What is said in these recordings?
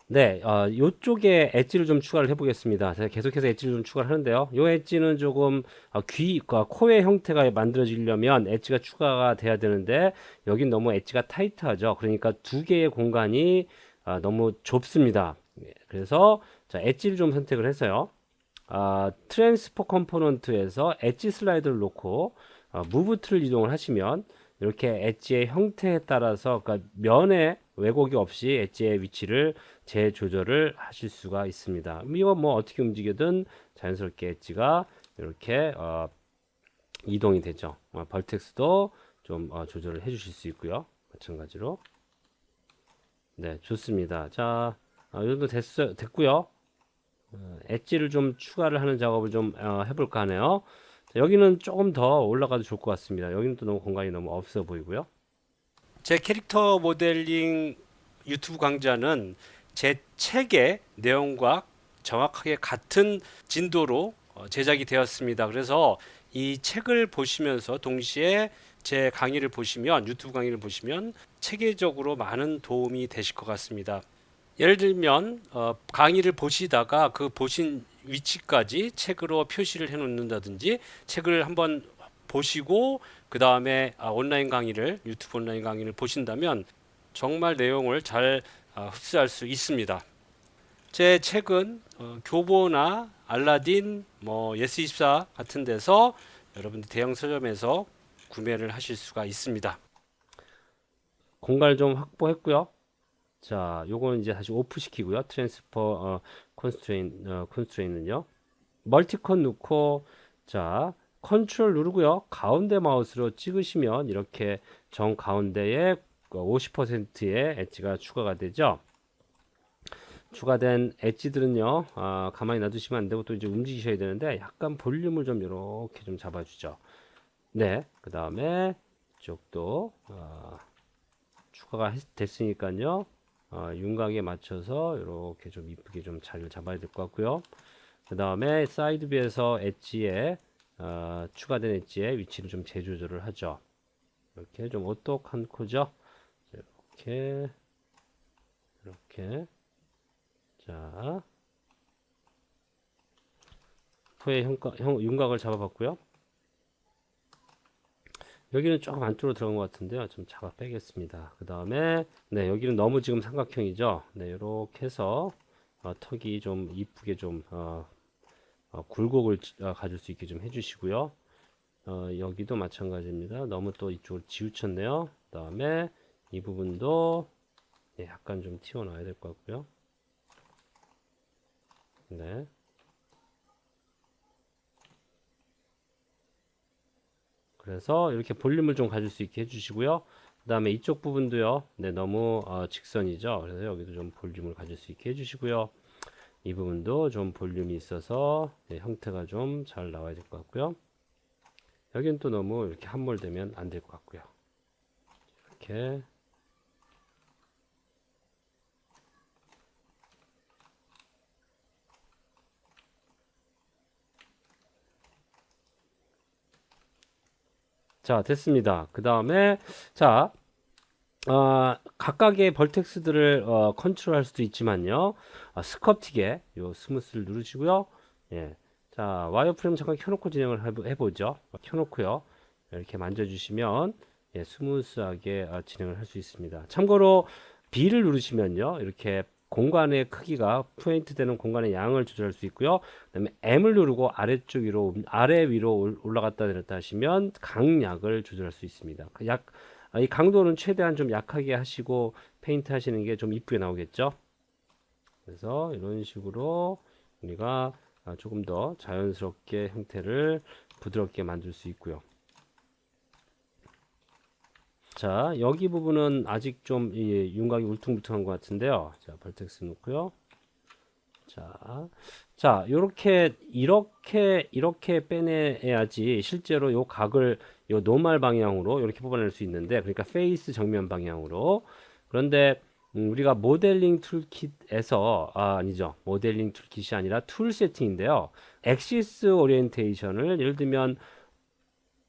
네, 요쪽에 엣지를 좀 추가를 해보겠습니다. 제가 계속해서 엣지를 좀 추가를 하는데요. 요 엣지는 조금 코의 형태가 만들어지려면 엣지가 추가가 돼야 되는데 여긴 너무 엣지가 타이트하죠. 그러니까 두 개의 공간이 너무 좁습니다. 예, 그래서 자, 엣지를 좀 선택을 해서요. 트랜스포 컴포넌트에서 엣지 슬라이드를 놓고 무브 툴 이동을 하시면 이렇게 엣지의 형태에 따라서 그러니까 면의 왜곡이 없이 엣지의 위치를 재조절을 하실 수가 있습니다. 이거 뭐 어떻게 움직이든 자연스럽게 엣지가 이렇게 이동이 되죠. 벌텍스도 좀 조절을 해 주실 수 있고요. 마찬가지로. 네, 좋습니다. 자, 이 정도 됐고요. 엣지를 좀 추가를 하는 작업을 좀 해볼까 하네요. 자, 여기는 조금 더 올라가도 좋을 것 같습니다. 여기는 또 너무 공간이 너무 없어 보이고요. 제 캐릭터 모델링 유튜브 강좌는 제 책의 내용과 정확하게 같은 진도로 제작이 되었습니다. 그래서 이 책을 보시면서 동시에 제 강의를 보시면 유튜브 강의를 보시면 체계적으로 많은 도움이 되실 것 같습니다. 예를 들면 강의를 보시다가 그 보신 위치까지 책으로 표시를 해 놓는다든지 책을 한번 보시고 그 다음에 온라인 강의를 유튜브 온라인 강의를 보신다면 정말 내용을 잘 흡수할 수 있습니다. 제 책은 교보나 알라딘, 뭐 예스24 같은 데서 여러분들 대형 서점에서 구매를 하실 수가 있습니다. 공간을 좀 확보했고요. 자, 요거는 이제 다시 오프 시키고요. 트랜스퍼 컨스트레인은요. 멀티컨 넣고 자, 컨트롤 누르고요. 가운데 마우스로 찍으시면 이렇게 정 가운데에 50%의 엣지가 추가가 되죠. 추가된 엣지들은요, 가만히 놔두시면 안 되고 또 이제 움직이셔야 되는데 약간 볼륨을 좀 이렇게 좀 잡아주죠. 네, 그 다음에 이쪽도 추가가 됐으니까요. 윤곽에 맞춰서 이렇게 좀 이쁘게 좀 자리를 잡아야 될 것 같고요. 그 다음에 사이드 뷰에서 엣지에 추가된 엣지의 위치를 좀 재조절을 하죠. 이렇게 좀 오똑한 코죠. 이렇게 이렇게 자 코의 윤곽을 잡아봤고요. 여기는 조금 안쪽으로 들어간 것 같은데요. 좀 잡아 빼겠습니다. 그 다음에 네 여기는 너무 지금 삼각형이죠. 네 이렇게 해서 턱이 좀 이쁘게 좀 굴곡을 가질 수 있게 좀 해주시고요. 여기도 마찬가지입니다. 너무 또 이쪽을 지우쳤네요. 그 다음에 이 부분도 네, 약간 좀 튀어나와야 될 것 같고요. 네. 그래서 이렇게 볼륨을 좀 가질 수 있게 해주시고요. 그 다음에 이쪽 부분도요. 네, 너무 직선이죠. 그래서 여기도 좀 볼륨을 가질 수 있게 해주시고요. 이 부분도 좀 볼륨이 있어서 네, 형태가 좀 잘 나와야 될 것 같고요. 여기는 또 너무 이렇게 함몰되면 안 될 것 같고요. 이렇게 자 됐습니다. 그 다음에 자 각각의 벌텍스들을 컨트롤할 수도 있지만요. 스컵틱에 요 스무스를 누르시고요. 예. 자, 와이어프레임 잠깐 켜놓고 진행을 해보죠. 켜놓고요. 이렇게 만져주시면 예, 스무스하게 진행을 할 수 있습니다. 참고로 B를 누르시면요. 이렇게 공간의 크기가 포인트 되는 공간의 양을 조절할 수 있고요. 그다음에 M을 누르고 아래쪽 위로 아래 위로 올라갔다 내렸다 하시면 강약을 조절할 수 있습니다. 이 강도는 최대한 좀 약하게 하시고 페인트 하시는 게 좀 이쁘게 나오겠죠. 그래서 이런 식으로 우리가 조금 더 자연스럽게 형태를 부드럽게 만들 수 있고요. 자, 여기 부분은 아직 좀 윤곽이 울퉁불퉁한 것 같은데요. 자, 벌텍스 놓고요. 요렇게 이렇게 빼내야지 실제로 요 각을 요 노멀 방향으로 이렇게 뽑아낼 수 있는데 그러니까 페이스 정면 방향으로 그런데 우리가 모델링 툴킷에서 아니죠 모델링 툴킷이 아니라 툴 세팅인데요 엑시스 오리엔테이션을 예를 들면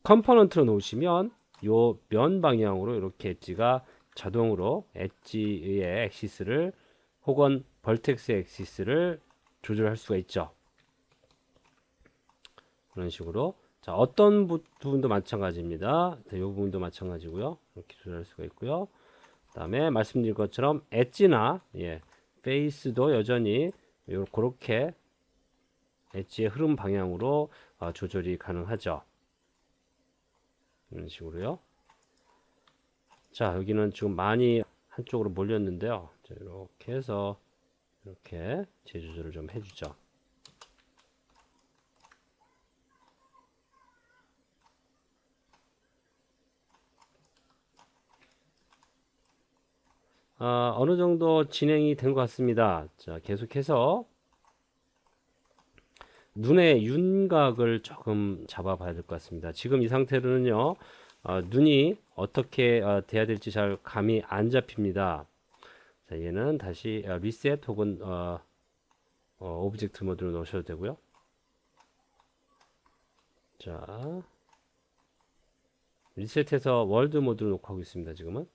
컴포넌트로 놓으시면 요 면 방향으로 이렇게 엣지가 자동으로 엣지의 엑시스를 혹은 벌텍스 엑시스를 조절할 수가 있죠. 그런 식으로. 자, 어떤 부분도 마찬가지입니다. 이 부분도 마찬가지고요. 이렇게 조절할 수가 있고요. 그다음에 말씀드린 것처럼 엣지나 페이스도 여전히 그렇게 엣지의 흐름 방향으로 조절이 가능하죠. 이런 식으로요. 자, 여기는 지금 많이 한쪽으로 몰렸는데요. 자, 이렇게 해서 이렇게 재조절을 좀 해주죠. 어느 정도 진행이 된 것 같습니다. 자, 계속해서 눈의 윤곽을 조금 잡아봐야 될 것 같습니다. 지금 이 상태로는요, 눈이 어떻게 돼야 될지 잘 감이 안 잡힙니다. 자, 얘는 다시 리셋 혹은 오브젝트 모드로 넣으셔도 되고요. 자, 리셋해서 월드 모드로 놓고 하고 있습니다. 지금은.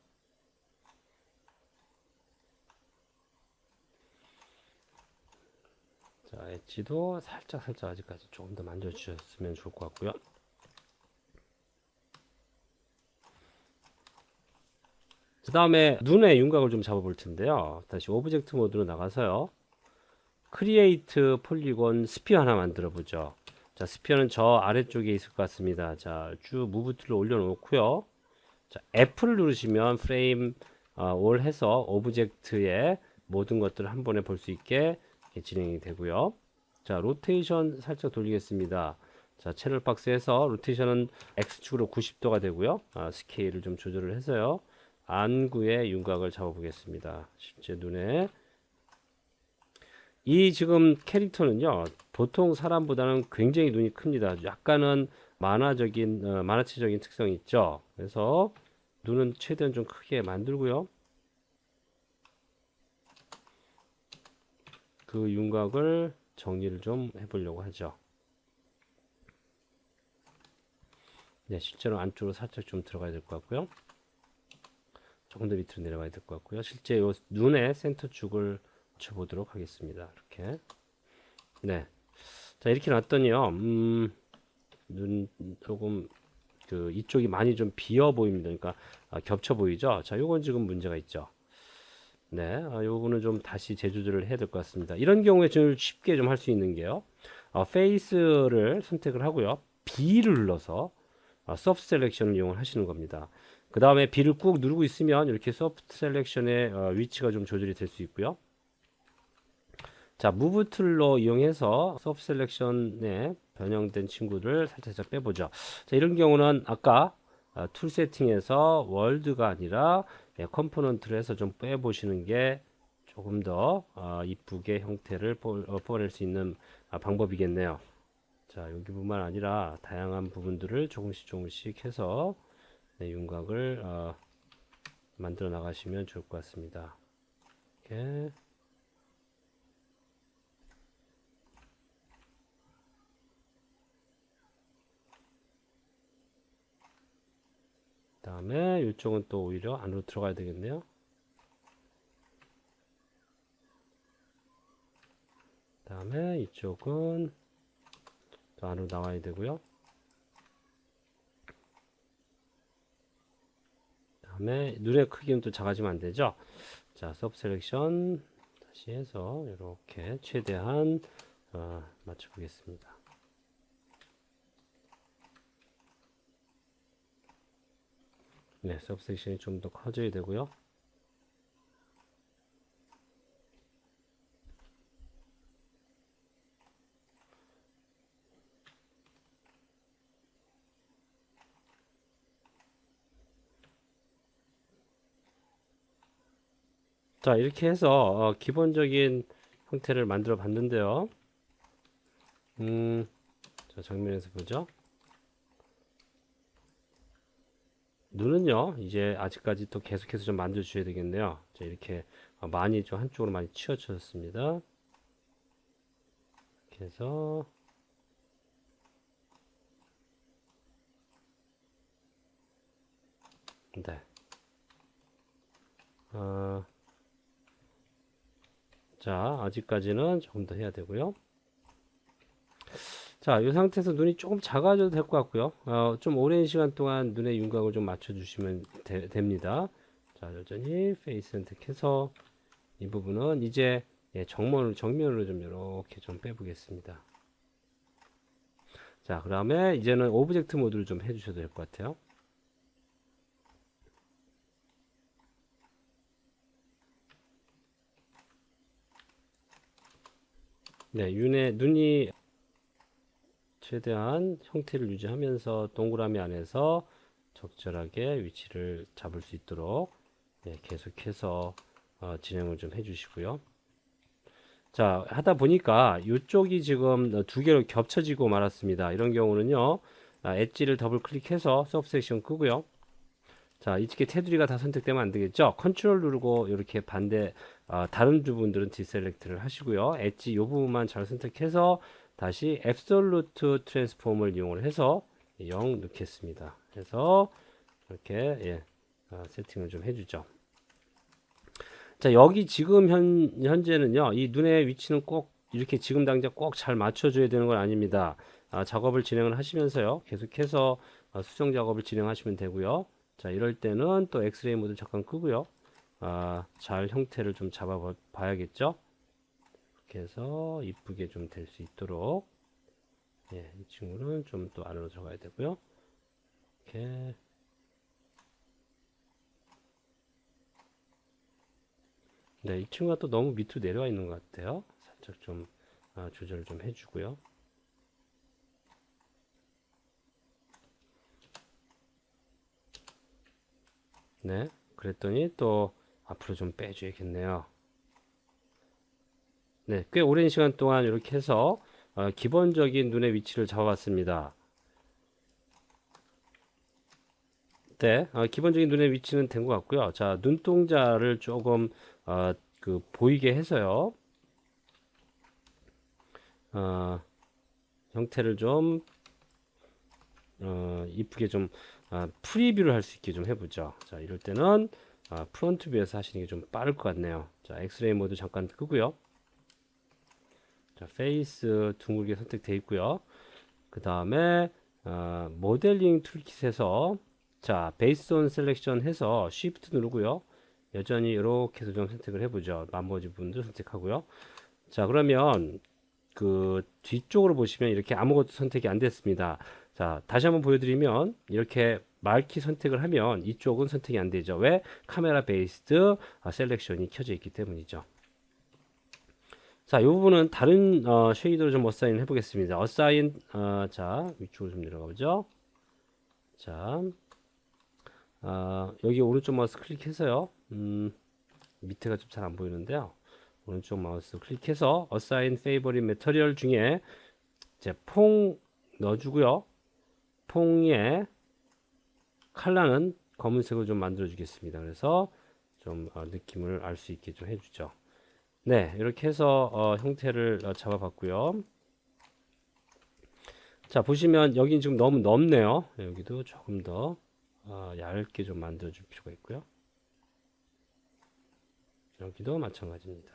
자, 엣지도 살짝 아직까지 조금 더 만져주셨으면 좋을 것 같고요. 그 다음에 눈의 윤곽을 좀 잡아볼 텐데요. 다시 오브젝트 모드로 나가서요. 크리에이트 폴리곤 스피어 하나 만들어 보죠. 자, 스피어는 저 아래쪽에 있을 것 같습니다. 자, 쭉 무브 툴을 올려놓고요. 자, F를 누르시면 프레임 올 해서 오브젝트의 모든 것들을 한 번에 볼 수 있게 진행이 되고요. 자, 로테이션 살짝 돌리겠습니다. 자, 채널 박스에서 로테이션은 X축으로 90도가 되고요. 스케일을 좀 조절을 해서요. 안구의 윤곽을 잡아보겠습니다. 실제 눈에 이 지금 캐릭터는요, 보통 사람보다는 굉장히 눈이 큽니다. 약간은 만화체적인 특성이 있죠. 그래서 눈은 최대한 좀 크게 만들고요. 그 윤곽을 정리를 좀 해보려고 하죠. 네, 실제로 안쪽으로 살짝 좀 들어가야 될 것 같고요. 조금 더 밑으로 내려가야 될 것 같고요. 실제 이 눈의 센터 축을 쳐보도록 하겠습니다. 이렇게. 네. 자, 이렇게 놨더니요. 눈 조금 이쪽이 많이 좀 비어 보입니다. 그러니까 겹쳐 보이죠. 자, 요건 지금 문제가 있죠. 네, 요거는 좀 다시 재조절을 해야 될 것 같습니다. 이런 경우에 좀 쉽게 좀 할 수 있는 게요. 페이스를 선택을 하고요. B를 눌러서 소프트 셀렉션을 이용하시는 겁니다. 그 다음에 B를 꾹 누르고 있으면 이렇게 소프트 셀렉션의 위치가 좀 조절이 될 수 있고요. 자, 무브 툴로 이용해서 소프트 셀렉션에 변형된 친구를 살짝 빼보죠. 자, 이런 경우는 아까 툴 세팅에서 월드가 아니라 컴포넌트를 해서 좀 빼보시는 게 조금 더 이쁘게 형태를 뽑아낼 수 있는 방법이겠네요. 자, 여기뿐만 아니라 다양한 부분들을 조금씩 해서 윤곽을 만들어 나가시면 좋을 것 같습니다. 이렇게. 다음에 이쪽은 또 오히려 안으로 들어가야 되겠네요. 다음에 이쪽은 또 안으로 나와야 되고요. 다음에 눈의 크기는 또 작아지면 안 되죠. 자, 서브 셀렉션 다시 해서 이렇게 최대한 맞춰 보겠습니다. 네, 서브 섹션이 좀 더 커져야 되고요. 자, 이렇게 해서 기본적인 형태를 만들어 봤는데요. 자, 정면에서 보죠. 눈은요, 이제 아직까지 또 계속해서 좀 만져 주셔야 되겠네요. 자, 이렇게 많이 좀 한쪽으로 많이 치워졌습니다. 이렇게 해서 네. 자, 아직까지는 조금 더 해야 되고요. 자, 이 상태에서 눈이 조금 작아져도 될 것 같고요. 좀 오랜 시간 동안 눈의 윤곽을 좀 맞춰주시면 됩니다. 자, 여전히 페이스 선택해서 이 부분은 이제 예, 정면으로 좀 이렇게 좀 빼보겠습니다. 자, 그 다음에 이제는 오브젝트 모드를 좀 해주셔도 될 것 같아요. 네, 눈이 최대한 형태를 유지하면서 동그라미 안에서 적절하게 위치를 잡을 수 있도록 예, 계속해서 진행을 좀 해주시고요. 자, 하다 보니까 이쪽이 지금 두 개로 겹쳐지고 말았습니다. 이런 경우는요, 엣지를 더블 클릭해서 서브섹션 끄고요. 자, 이쪽에 테두리가 다 선택되면 안 되겠죠? 컨트롤 누르고 이렇게 다른 부분들은 디셀렉트를 하시고요. 엣지 이 부분만 잘 선택해서 다시 앱솔루트 트랜스폼을 이용을 해서 0 넣겠습니다. 그래서 이렇게 예, 세팅을 좀 해주죠. 자, 여기 지금 현재는요, 이 눈의 위치는 꼭 이렇게 지금 당장 꼭 잘 맞춰줘야 되는 건 아닙니다. 작업을 진행을 하시면서요, 계속해서 수정 작업을 진행하시면 되고요. 자, 이럴 때는 또 엑스레이 모드 잠깐 끄고요. 잘 형태를 좀 잡아 봐야겠죠? 이렇게 해서 이쁘게 좀 될 수 있도록. 예, 이 친구는 좀 또 안으로 들어가야 되고요. 이렇게. 네, 이 친구가 또 너무 밑으로 내려와 있는 것 같아요. 살짝 좀 조절을 좀 해주고요. 네, 그랬더니 또 앞으로 좀 빼줘야겠네요. 네, 꽤 오랜 시간 동안 이렇게 해서 기본적인 눈의 위치를 잡아봤습니다. 네, 기본적인 눈의 위치는 된 것 같고요. 자, 눈동자를 조금 보이게 해서요. 형태를 좀 이쁘게 좀 프리뷰를 할 수 있게 좀 해보죠. 자, 이럴 때는 프론트 뷰에서 하시는 게 좀 빠를 것 같네요. 자, 엑스레이 모드 잠깐 끄고요. 자, 페이스 둥글게 선택되어 있고요. 그 다음에 모델링 툴킷에서 자, 베이스 온 셀렉션 해서 쉬프트 누르고요. 여전히 이렇게 해서 좀 선택을 해보죠. 나머지 부분도 선택하고요. 자, 그러면 그 뒤쪽으로 보시면 이렇게 아무것도 선택이 안 됐습니다. 자, 다시 한번 보여드리면 이렇게 마키 선택을 하면 이쪽은 선택이 안 되죠. 왜? 카메라 베이스드 셀렉션이 켜져 있기 때문이죠. 자, 이 부분은 다른 쉐이더로 좀 어사인 해보겠습니다. 어사인 자, 위쪽으로 좀 내려가 보죠. 자, 여기 오른쪽 마우스 클릭해서요. 밑에가 좀 잘 안 보이는데요. 오른쪽 마우스 클릭해서 어사인 페이버릿 매터리얼 중에 이제 퐁 넣어주고요. 퐁의 컬러는 검은색으로 좀 만들어 주겠습니다. 그래서 좀 느낌을 알 수 있게 좀 해주죠. 네, 이렇게 해서 형태를 잡아봤고요. 자, 보시면 여긴 지금 너무 넓네요. 여기도 조금 더 얇게 좀 만들어 줄 필요가 있고요. 여기도 마찬가지입니다.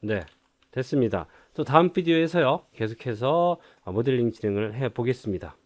네, 됐습니다. 또 다음 비디오에서요, 계속해서 모델링 진행을 해 보겠습니다.